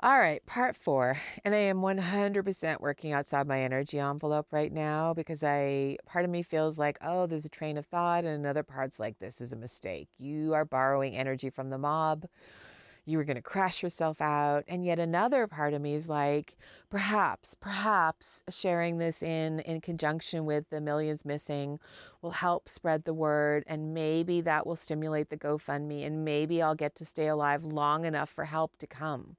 All right, part 4. And I am 100% working outside my energy envelope right now because part of me feels like, oh, there's a train of thought, and another part's like, this is a mistake. You are borrowing energy from the mob. You were going to crash yourself out. And yet another part of me is like, perhaps sharing this in conjunction with the Millions Missing will help spread the word. And maybe that will stimulate the GoFundMe. And maybe I'll get to stay alive long enough for help to come.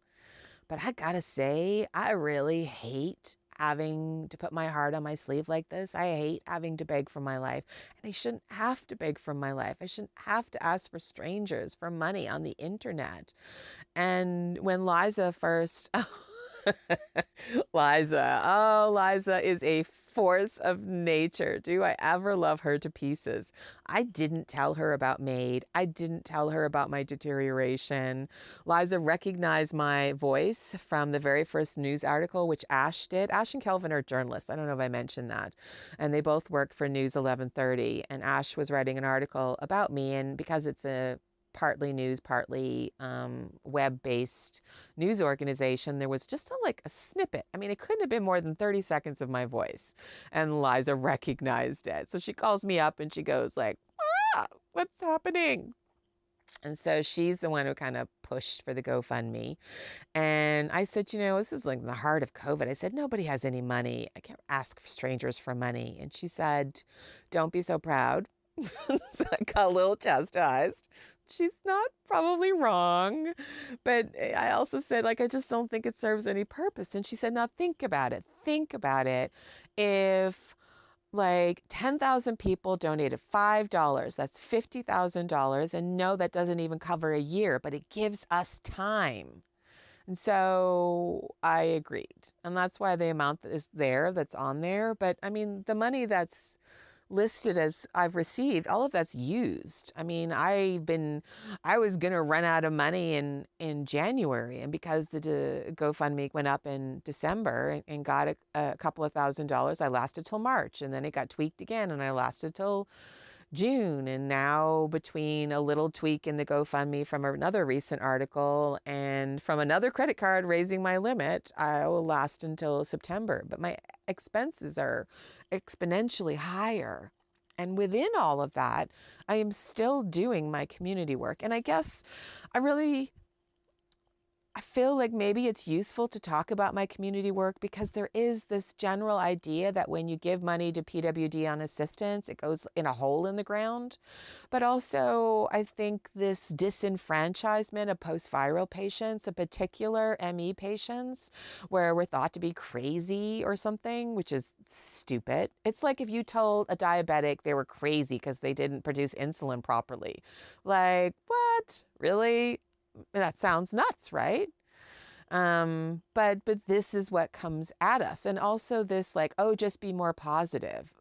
But I gotta say, I really hate having to put my heart on my sleeve like this. I hate having to beg for my life. And I shouldn't have to beg for my life. I shouldn't have to ask for strangers for money on the internet. And when Liza first, Liza is a force of nature. Do I ever love her to pieces? I didn't tell her about MAID. I didn't tell her about my deterioration. Liza recognized my voice from the very first news article, which Ash did. Ash and Kelvin are journalists. I don't know if I mentioned that. And they both work for News 1130. And Ash was writing an article about me. And because it's a partly news, partly web-based news organization, there was just a snippet. I mean, it couldn't have been more than 30 seconds of my voice. And Liza recognized it. So she calls me up and she goes like, what's happening? And so she's the one who kind of pushed for the GoFundMe. And I said, this is like in the heart of COVID. I said, nobody has any money. I can't ask for strangers for money. And she said, don't be so proud. So I got a little chastised. She's not probably wrong. But I also said, I just don't think it serves any purpose. And she said, now think about it. Think about it. If 10,000 people donated $5, that's $50,000. And no, that doesn't even cover a year, but it gives us time. And so I agreed. And that's why the amount that is there, that's on there. But I mean, the money that's listed as I've received, all of that's used. I mean, I was going to run out of money in January. And because the GoFundMe went up in December and got a couple of $1,000s, I lasted till March. And then it got tweaked again and I lasted till June. And now between a little tweak in the GoFundMe from another recent article and from another credit card raising my limit, I will last until September. But my expenses are exponentially higher. And within all of that, I am still doing my community work. And I guess I feel like maybe it's useful to talk about my community work because there is this general idea that when you give money to PWD on assistance, it goes in a hole in the ground. But also, I think this disenfranchisement of post-viral patients, in particular ME patients, where we're thought to be crazy or something, which is stupid. It's like if you told a diabetic they were crazy because they didn't produce insulin properly. Like, what? Really? That sounds nuts, right? But this is what comes at us. And also this just be more positive.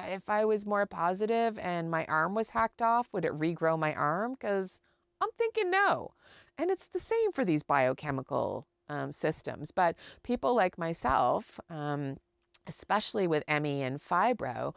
If I was more positive and my arm was hacked off, would it regrow my arm? Because I'm thinking no. And it's the same for these biochemical systems. But people like myself, especially with ME and fibro,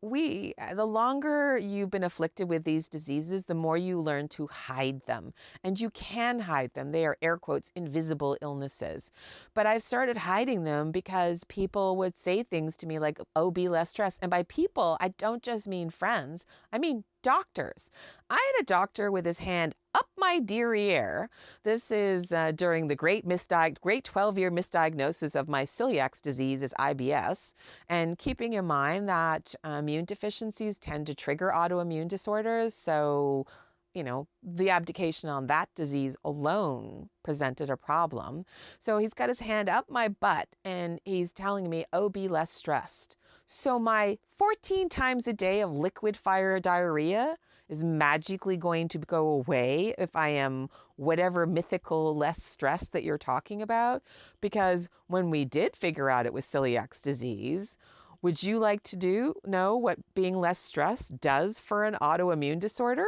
the longer you've been afflicted with these diseases, the more you learn to hide them. And you can hide them. They are, air quotes, invisible illnesses. But I've started hiding them because people would say things to me like, oh, be less stressed. And by people, I don't just mean friends. I mean doctors. I had a doctor with his hand up my derriere. This is during the great 12-year misdiagnosis of my celiac disease as IBS, and keeping in mind that immune deficiencies tend to trigger autoimmune disorders. So, the abdication on that disease alone presented a problem. So he's got his hand up my butt and he's telling me, oh, be less stressed. So my 14 times a day of liquid fire diarrhea is magically going to go away if I am whatever mythical less stressed that you're talking about. Because when we did figure out it was celiac disease, would you like to know what being less stressed does for an autoimmune disorder?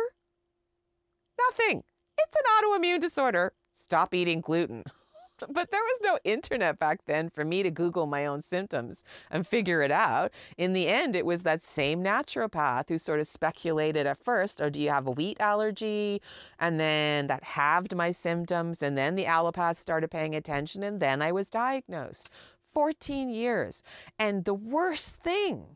Nothing. It's an autoimmune disorder. Stop eating gluten. But there was no internet back then for me to Google my own symptoms and figure it out. In the end, it was that same naturopath who sort of speculated at first, or do you have a wheat allergy? And then that halved my symptoms. And then the allopath started paying attention. And then I was diagnosed. 14 years. And the worst thing,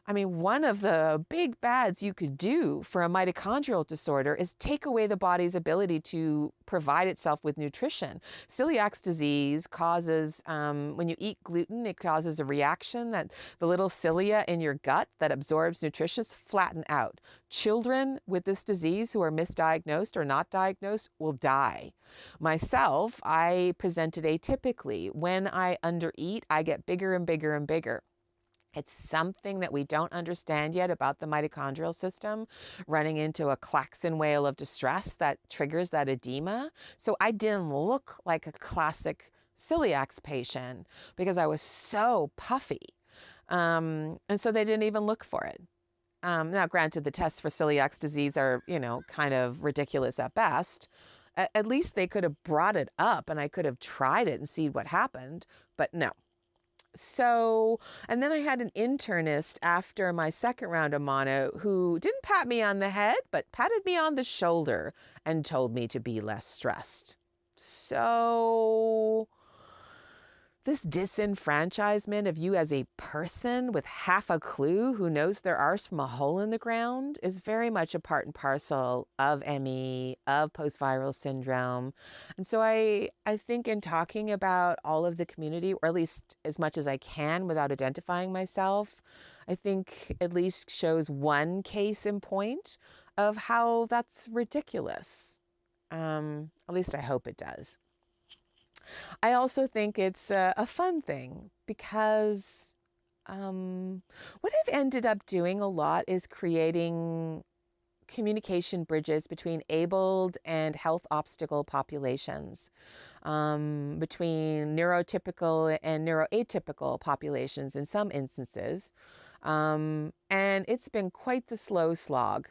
I mean, one of the big bads you could do for a mitochondrial disorder is take away the body's ability to provide itself with nutrition. Celiac disease causes, when you eat gluten, it causes a reaction that the little cilia in your gut that absorbs nutrition flatten out. Children with this disease who are misdiagnosed or not diagnosed will die. Myself, I presented atypically. When I undereat, I get bigger and bigger and bigger. It's something that we don't understand yet about the mitochondrial system, running into a klaxon whale of distress that triggers that edema. So I didn't look like a classic celiac patient because I was so puffy. And so they didn't even look for it. Now, granted, the tests for celiac disease are, kind of ridiculous at best. At least they could have brought it up and I could have tried it and seen what happened, but no. So, and then I had an internist after my second round of mono who didn't pat me on the head, but patted me on the shoulder and told me to be less stressed. So this disenfranchisement of you as a person with half a clue who knows their arse from a hole in the ground is very much a part and parcel of ME, of post-viral syndrome. And so I think in talking about all of the community, or at least as much as I can without identifying myself, I think at least shows one case in point of how that's ridiculous. At least I hope it does. I also think it's a fun thing because what I've ended up doing a lot is creating communication bridges between abled and health obstacle populations, between neurotypical and neuroatypical populations in some instances. And it's been quite the slow slog.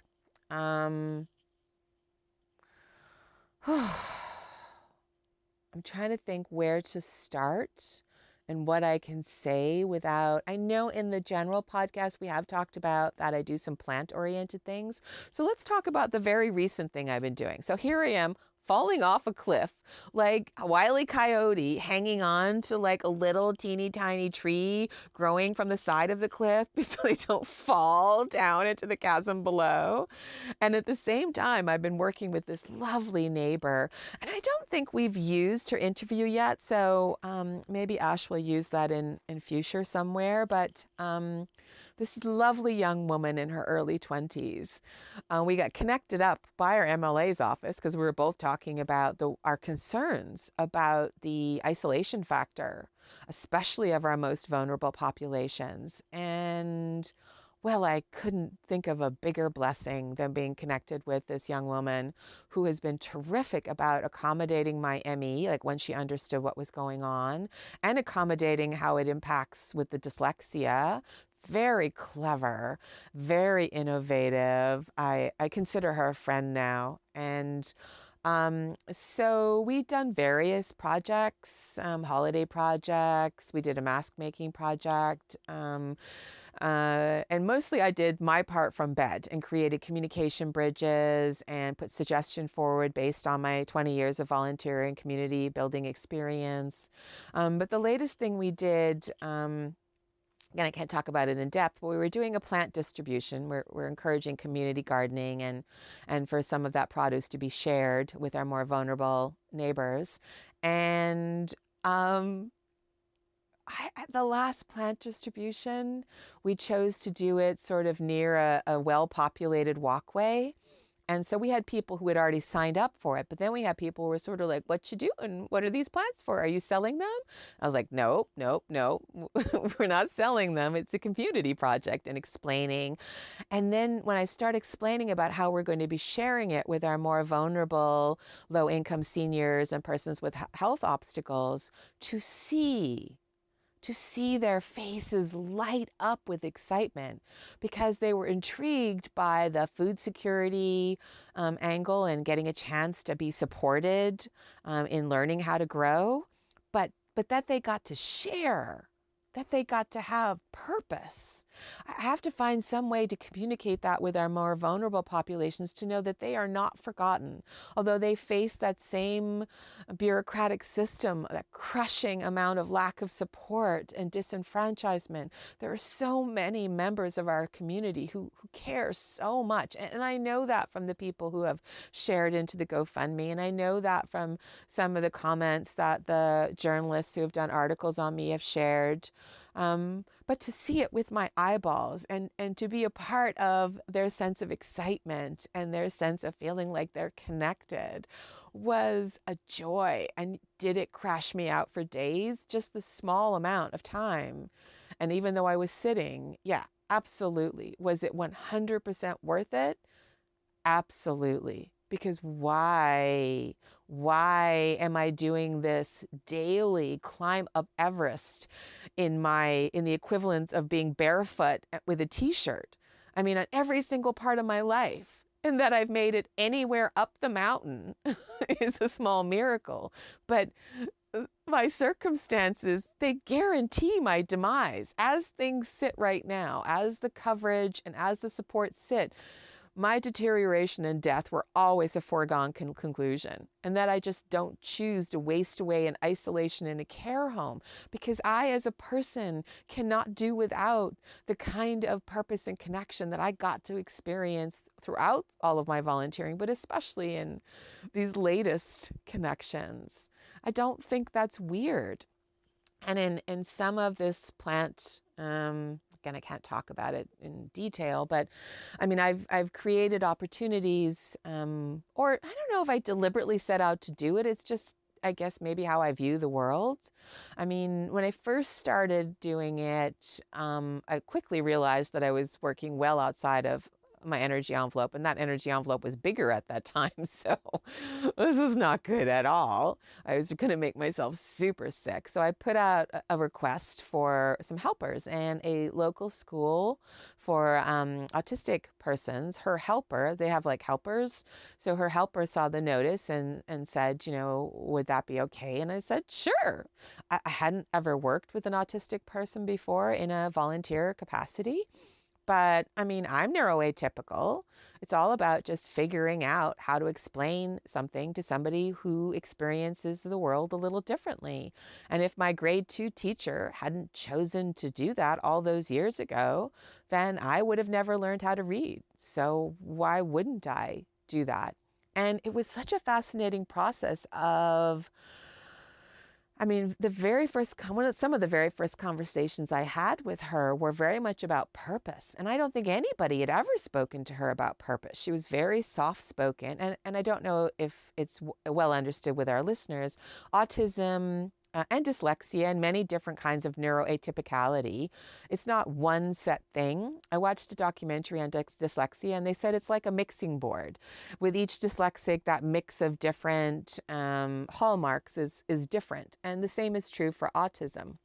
I'm trying to think where to start and what I can say without, I know in the general podcast we have talked about that I do some plant-oriented things. So let's talk about the very recent thing I've been doing. So here I am falling off a cliff like a Wile E. Coyote, hanging on to like a little teeny tiny tree growing from the side of the cliff so they don't fall down into the chasm below. And at the same time, I've been working with this lovely neighbor, and I don't think we've used her interview yet. So maybe Ash will use that in future somewhere. But this lovely young woman in her early 20s. We got connected up by our MLA's office because we were both talking about our concerns about the isolation factor, especially of our most vulnerable populations. And well, I couldn't think of a bigger blessing than being connected with this young woman who has been terrific about accommodating my ME, like when she understood what was going on, and accommodating how it impacts with the dyslexia. Very clever, very innovative. I consider her a friend now. And so we've done various projects, holiday projects. We did a mask making project. And mostly I did my part from bed and created communication bridges and put suggestion forward based on my 20 years of volunteering community building experience. But the latest thing we did, again, I can't talk about it in depth, but we were doing a plant distribution. We're encouraging community gardening and for some of that produce to be shared with our more vulnerable neighbors. And at the last plant distribution, we chose to do it sort of near a well-populated walkway. And so we had people who had already signed up for it, but then we had people who were sort of like, what you doing? What are these plants for? Are you selling them? I was like, no, we're not selling them. It's a community project, and explaining. And then when I start explaining about how we're going to be sharing it with our more vulnerable, low-income seniors and persons with health obstacles, to see their faces light up with excitement because they were intrigued by the food security angle and getting a chance to be supported in learning how to grow. but that they got to share, that they got to have purpose. I have to find some way to communicate that with our more vulnerable populations, to know that they are not forgotten. Although they face that same bureaucratic system, that crushing amount of lack of support and disenfranchisement, there are so many members of our community who care so much. And I know that from the people who have shared into the GoFundMe. And I know that from some of the comments that the journalists who have done articles on me have shared. But to see it with my eyeballs and to be a part of their sense of excitement and their sense of feeling like they're connected was a joy. And did it crash me out for days? Just the small amount of time. And even though I was sitting, yeah, absolutely. Was it 100% worth it? Absolutely. Because why am I doing this daily climb up Everest in the equivalent of being barefoot with a t-shirt? I mean, on every single part of my life. And that I've made it anywhere up the mountain is a small miracle. But my circumstances, they guarantee my demise. As things sit right now, as the coverage and as the support sit, my deterioration and death were always a foregone conclusion, and that I just don't choose to waste away in isolation in a care home, because I, as a person, cannot do without the kind of purpose and connection that I got to experience throughout all of my volunteering, but especially in these latest connections. I don't think that's weird. And in some of this plant, again, I can't talk about it in detail, but I mean, I've created opportunities, or I don't know if I deliberately set out to do it. It's just, I guess, maybe how I view the world. I mean, when I first started doing it, I quickly realized that I was working well outside of my energy envelope, and that energy envelope was bigger at that time. So this was not good at all. I was going to make myself super sick. So I put out a request for some helpers, and a local school for autistic persons, her helper, they have like helpers. So her helper saw the notice and said, would that be okay? And I said, sure. I hadn't ever worked with an autistic person before in a volunteer capacity. But I mean, I'm neuroatypical. It's all about just figuring out how to explain something to somebody who experiences the world a little differently. And if my grade 2 teacher hadn't chosen to do that all those years ago, then I would have never learned how to read. So why wouldn't I do that? And it was such a fascinating process of, I mean, some of the very first conversations I had with her were very much about purpose. And I don't think anybody had ever spoken to her about purpose. She was very soft-spoken. And I don't know if it's well understood with our listeners. Autism and dyslexia and many different kinds of neuroatypicality. It's not one set thing. I watched a documentary on dyslexia, and they said it's like a mixing board. With each dyslexic, that mix of different hallmarks is different. And the same is true for autism.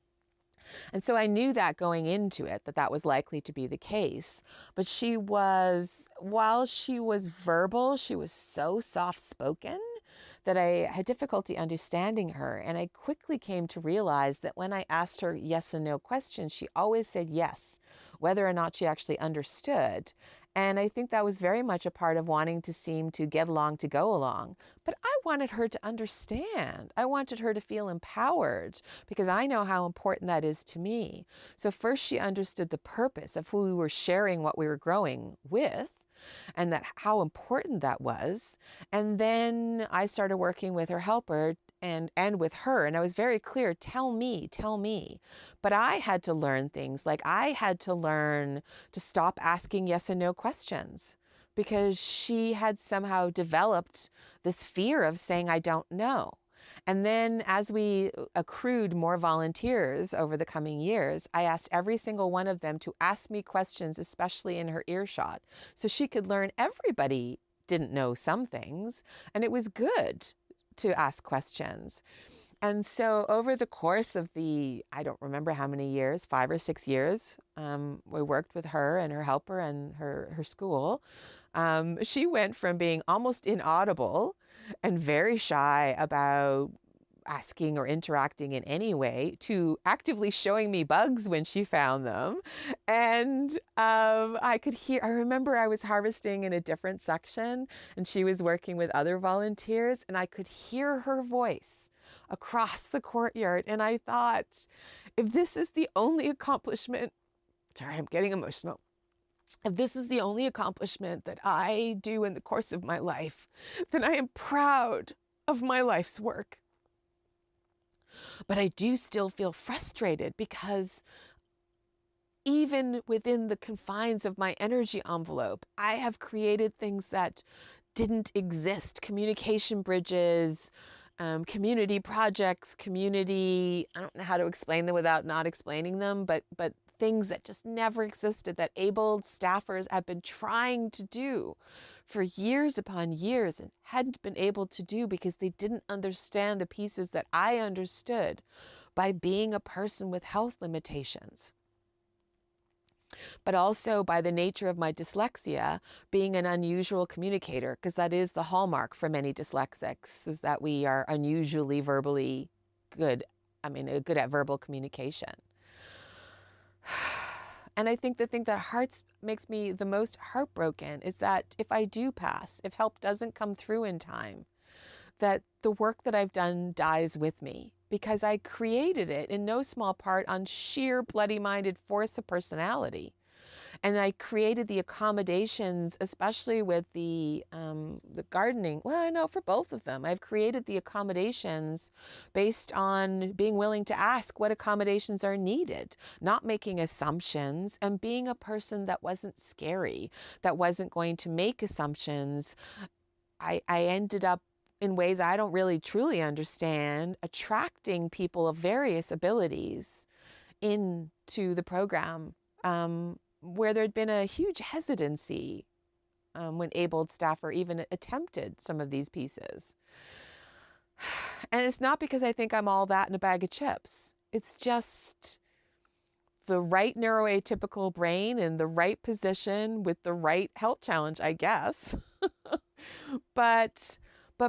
And so I knew that going into it, that was likely to be the case. But while she was verbal, she was so soft-spoken that I had difficulty understanding her. And I quickly came to realize that when I asked her yes and no questions, she always said yes, whether or not she actually understood. And I think that was very much a part of wanting to seem to get along to go along. But I wanted her to understand. I wanted her to feel empowered, because I know how important that is to me. So first she understood the purpose of who we were sharing what we were growing with, and that how important that was. And then I started working with her helper and with her. And I was very clear, tell me. But I had to learn things, like I had to learn to stop asking yes and no questions, because she had somehow developed this fear of saying, I don't know. And then as we accrued more volunteers over the coming years, I asked every single one of them to ask me questions, especially in her earshot, so she could learn everybody didn't know some things, and it was good to ask questions. And so over the course of I don't remember how many years, 5 or 6 years, we worked with her and her helper and her school. She went from being almost inaudible and very shy about asking or interacting in any way, to actively showing me bugs when she found them. And I remember I was harvesting in a different section and she was working with other volunteers, and I could hear her voice across the courtyard. And I thought, if this is the only accomplishment, sorry, I'm getting emotional. If this is the only accomplishment that I do in the course of my life, then I am proud of my life's work. But I do still feel frustrated because even within the confines of my energy envelope, I have created things that didn't exist. Communication bridges, community projects, I don't know how to explain them without not explaining them, but things that just never existed, that able staffers have been trying to do for years upon years and hadn't been able to do because they didn't understand the pieces that I understood by being a person with health limitations. But also by the nature of my dyslexia, being an unusual communicator, because that is the hallmark for many dyslexics, is that we are unusually verbally good at verbal communication. And I think the thing that makes me the most heartbroken is that if I do pass, if help doesn't come through in time, that the work that I've done dies with me, because I created it in no small part on sheer bloody-minded force of personality. And I created the accommodations, especially with the gardening. Well, I know for both of them, I've created the accommodations based on being willing to ask what accommodations are needed, not making assumptions, and being a person that wasn't scary, that wasn't going to make assumptions. I ended up, in ways I don't really truly understand, attracting people of various abilities into the program, where there'd been a huge hesitancy when abled staffer even attempted some of these pieces. And it's not because I think I'm all that in a bag of chips. It's just the right neuroatypical brain in the right position with the right health challenge, I guess. But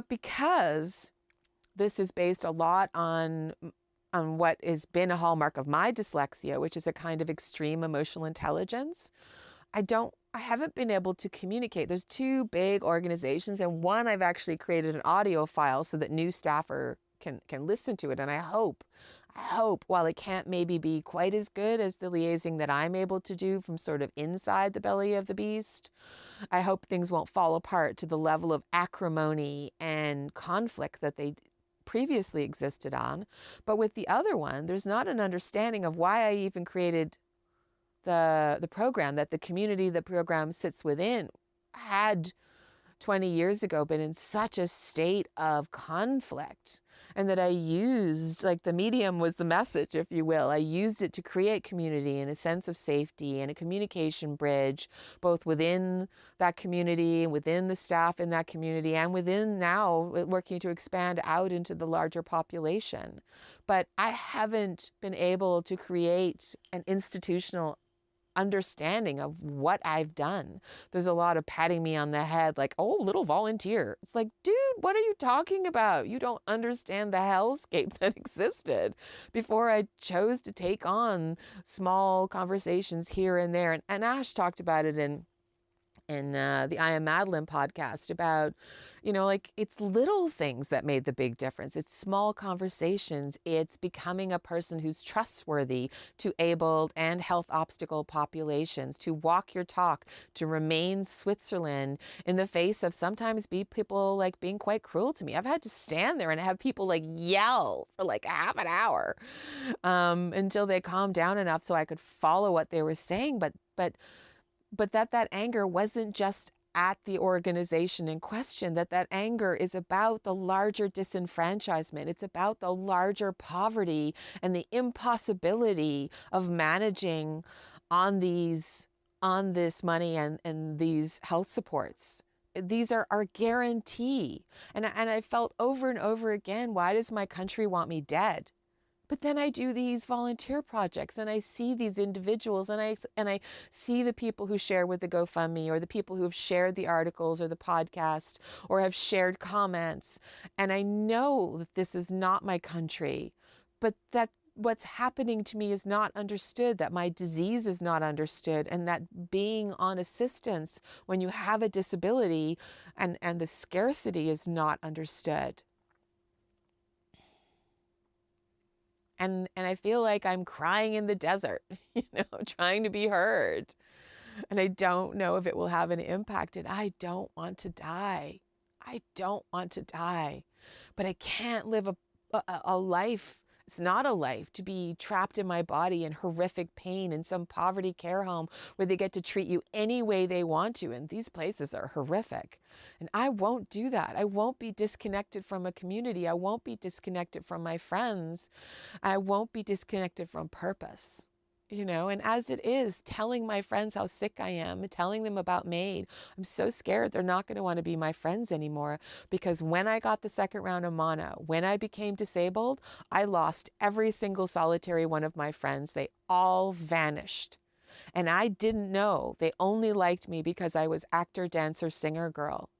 because this is based a lot on what has been a hallmark of my dyslexia, which is a kind of extreme emotional intelligence, I haven't been able to communicate. There's two big organizations, and one I've actually created an audio file so that new staffer can listen to it. And I hope, while it can't maybe be quite as good as the liaising that I'm able to do from sort of inside the belly of the beast, I hope things won't fall apart to the level of acrimony and conflict that they previously existed on. But with the other one, there's not an understanding of why I even created the program, that the community the program sits within had 20 years ago been in such a state of conflict, and that I used, like, the medium was the message, if you will. I used it to create community and a sense of safety and a communication bridge, both within that community and within the staff in that community, and within now working to expand out into the larger population. But I haven't been able to create an institutional understanding of what I've done. There's a lot of patting me on the head, like, oh, little volunteer. It's like, dude, what are you talking about? You don't understand the hellscape that existed before I chose to take on small conversations here and there. And Ash talked about it in the I Am Madeline podcast about, like, it's little things that made the big difference. It's small conversations. It's becoming a person who's trustworthy to abled and health obstacle populations, to walk your talk, to remain Switzerland in the face of sometimes people like being quite cruel to me. I've had to stand there and have people like yell for like half an hour until they calmed down enough so I could follow what they were saying. But that anger wasn't just at the organization in question, that anger is about the larger disenfranchisement. It's about the larger poverty and the impossibility of managing on this money and these health supports. These are our guarantee. And I felt over and over again, why does my country want me dead? But then I do these volunteer projects and I see these individuals and I see the people who share with the GoFundMe or the people who have shared the articles or the podcast or have shared comments. And I know that this is not my country, but that what's happening to me is not understood, that my disease is not understood, and that being on assistance when you have a disability and the scarcity is not understood. And I feel like I'm crying in the desert, trying to be heard. And I don't know if it will have an impact. And I don't want to die. I don't want to die. But I can't live a life. It's not a life to be trapped in my body in horrific pain in some poverty care home where they get to treat you any way they want to. And these places are horrific. And I won't do that. I won't be disconnected from a community. I won't be disconnected from my friends. I won't be disconnected from purpose. And as it is, telling my friends how sick I am, telling them about MAID, I'm so scared they're not going to want to be my friends anymore, because when I got the second round of mono, when I became disabled, I lost every single solitary one of my friends. They all vanished. And I didn't know. They only liked me because I was actor, dancer, singer, girl.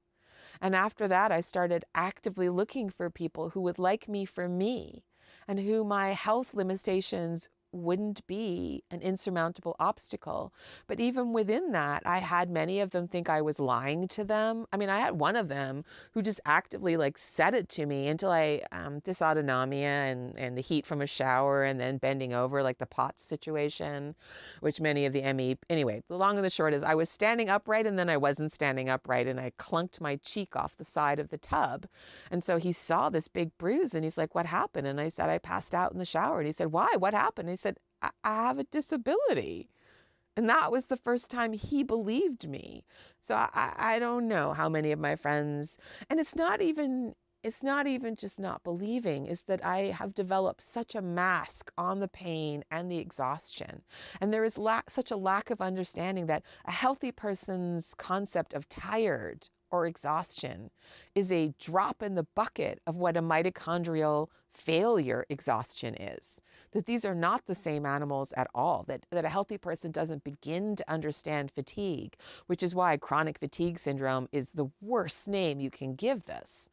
And after that, I started actively looking for people who would like me for me and who my health limitations wouldn't be an insurmountable obstacle. But even within that, I had many of them think I was lying to them. I mean, I had one of them who just actively said it to me until I, dysautonomia and the heat from a shower and then bending over, like the POTS situation, which many of the ME, anyway, the long and the short is I was standing upright and then I wasn't standing upright and I clunked my cheek off the side of the tub. And so he saw this big bruise and he's like, what happened? And I said, I passed out in the shower. And he said, why? What happened? And he said, I have a disability. And that was the first time he believed me. So I don't know how many of my friends, and it's not even just not believing, is that I have developed such a mask on the pain and the exhaustion. And there is such a lack of understanding that a healthy person's concept of tired or exhaustion is a drop in the bucket of what a mitochondrial failure exhaustion is. That these are not the same animals at all, that a healthy person doesn't begin to understand fatigue, which is why chronic fatigue syndrome is the worst name you can give this.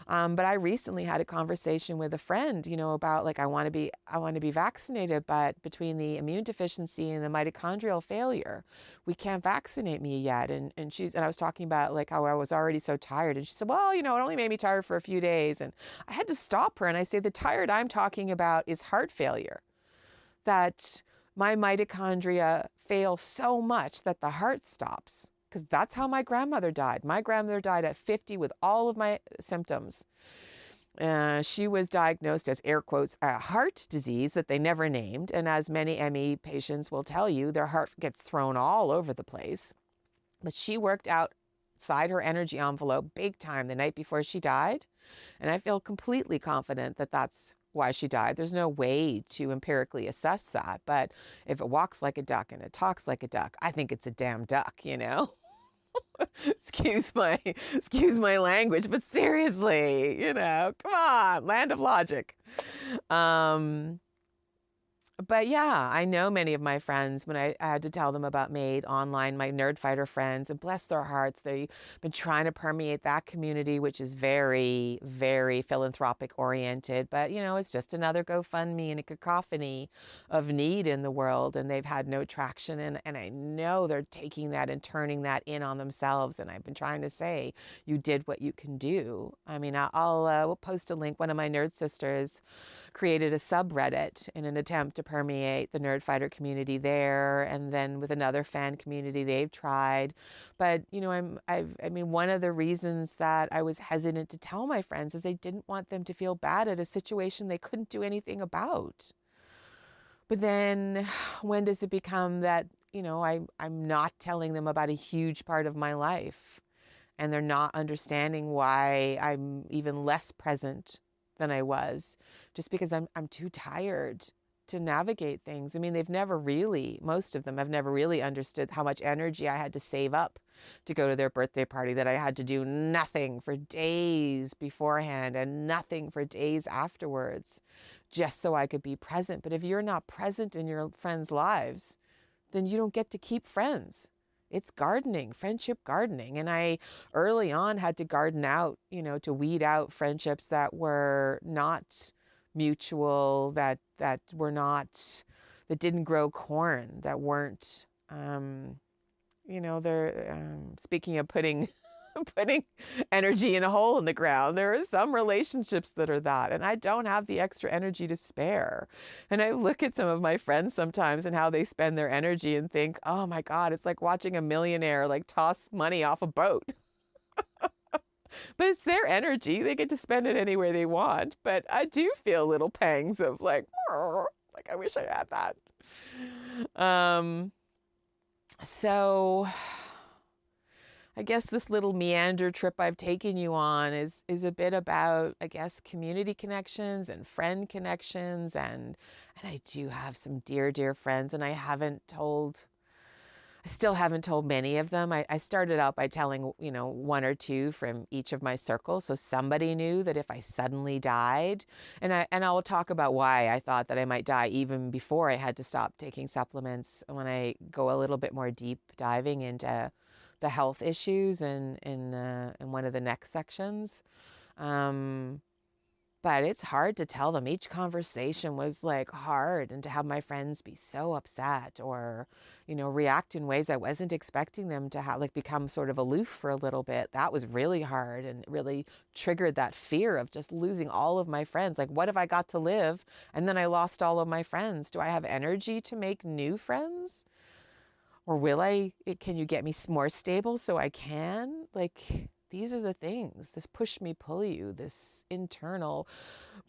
But I recently had a conversation with a friend, about I want to be vaccinated, but between the immune deficiency and the mitochondrial failure, we can't vaccinate me yet. And I was talking about how I was already so tired. And she said, well, it only made me tired for a few days. And I had to stop her. And I say, the tired I'm talking about is heart failure, that my mitochondria fail so much that the heart stops. Because that's how my grandmother died. My grandmother died at 50 with all of my symptoms. She was diagnosed as, air quotes, a heart disease that they never named. And as many ME patients will tell you, their heart gets thrown all over the place. But she worked outside her energy envelope big time the night before she died. And I feel completely confident that that's why she died. There's no way to empirically assess that. But if it walks like a duck and it talks like a duck, I think it's a damn duck, excuse my language, but seriously, come on, land of logic. But yeah, I know many of my friends, when I had to tell them about MAID online, my nerd fighter friends, and bless their hearts, they've been trying to permeate that community, which is very, very philanthropic oriented. But, it's just another GoFundMe and a cacophony of need in the world. And they've had no traction. And I know they're taking that and turning that in on themselves. And I've been trying to say, you did what you can do. I mean, we'll post a link. One of my nerd sisters created a subreddit in an attempt to permeate the nerd fighter community there, and then with another fan community they've tried. But one of the reasons that I was hesitant to tell my friends is I didn't want them to feel bad at a situation they couldn't do anything about. But then when does it become that I'm not telling them about a huge part of my life, and they're not understanding why I'm even less present than I was, just because I'm too tired to navigate things. I mean, most of them have never really understood how much energy I had to save up to go to their birthday party, that I had to do nothing for days beforehand and nothing for days afterwards, just so I could be present. But if you're not present in your friends' lives, then you don't get to keep friends. It's gardening, friendship gardening. And I early on had to garden out, to weed out friendships that were not mutual, that didn't grow corn, that weren't, they're, speaking of putting energy in a hole in the ground, there are some relationships that are that, and I don't have the extra energy to spare. And I look at some of my friends sometimes and how they spend their energy and think, oh my God, it's like watching a millionaire like toss money off a boat. But it's their energy. They get to spend it anywhere they want. But I do feel little pangs of like I wish I had that. So I guess this little meander trip I've taken you on is a bit about, I guess, community connections and friend connections. And I do have some dear, dear friends, and I still haven't told many of them. I started out by telling, one or two from each of my circles. So somebody knew that if I suddenly died, and I will talk about why I thought that I might die even before I had to stop taking supplements when I go a little bit more deep diving into the health issues in one of the next sections. But it's hard to tell them. Each conversation was like hard, and to have my friends be so upset or, react in ways I wasn't expecting them to have, like become sort of aloof for a little bit. That was really hard and really triggered that fear of just losing all of my friends. Like, what if I got to live and then I lost all of my friends? Do I have energy to make new friends? Or can you get me more stable so I can? Like, these are the things, this push me, pull you, this internal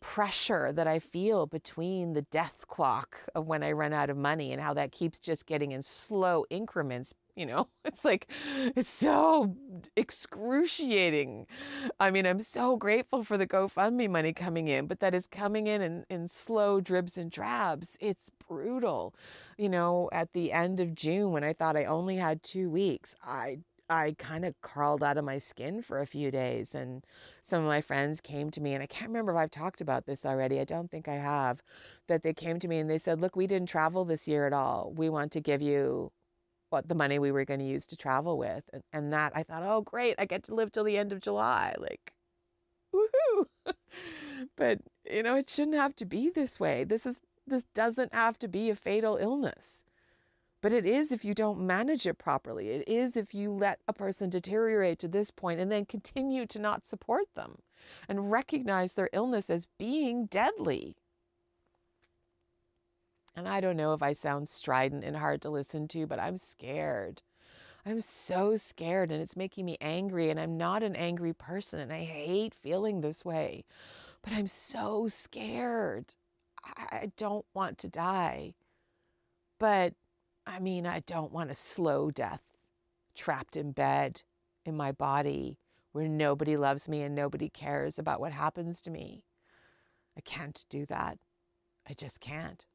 pressure that I feel between the death clock of when I run out of money and how that keeps just getting in slow increments. It's like, it's so excruciating. I mean, I'm so grateful for the GoFundMe money coming in, but that is coming in slow dribs and drabs. It's brutal. At the end of June, when I thought I only had 2 weeks, I kind of crawled out of my skin for a few days, and some of my friends came to me, and I can't remember if I've talked about this already. I don't think I have, that they came to me and they said, look, we didn't travel this year at all. We want to give you what the money we were going to use to travel with. And that I thought, oh, great, I get to live till the end of July. Like, woohoo. But, it shouldn't have to be this way. This doesn't have to be a fatal illness. But it is if you don't manage it properly. It is if you let a person deteriorate to this point and then continue to not support them and recognize their illness as being deadly. And I don't know if I sound strident and hard to listen to, but I'm scared. I'm so scared, and it's making me angry, and I'm not an angry person, and I hate feeling this way. But I'm so scared. I don't want to die. But I don't want a slow death, trapped in bed in my body where nobody loves me and nobody cares about what happens to me. I can't do that. I just can't.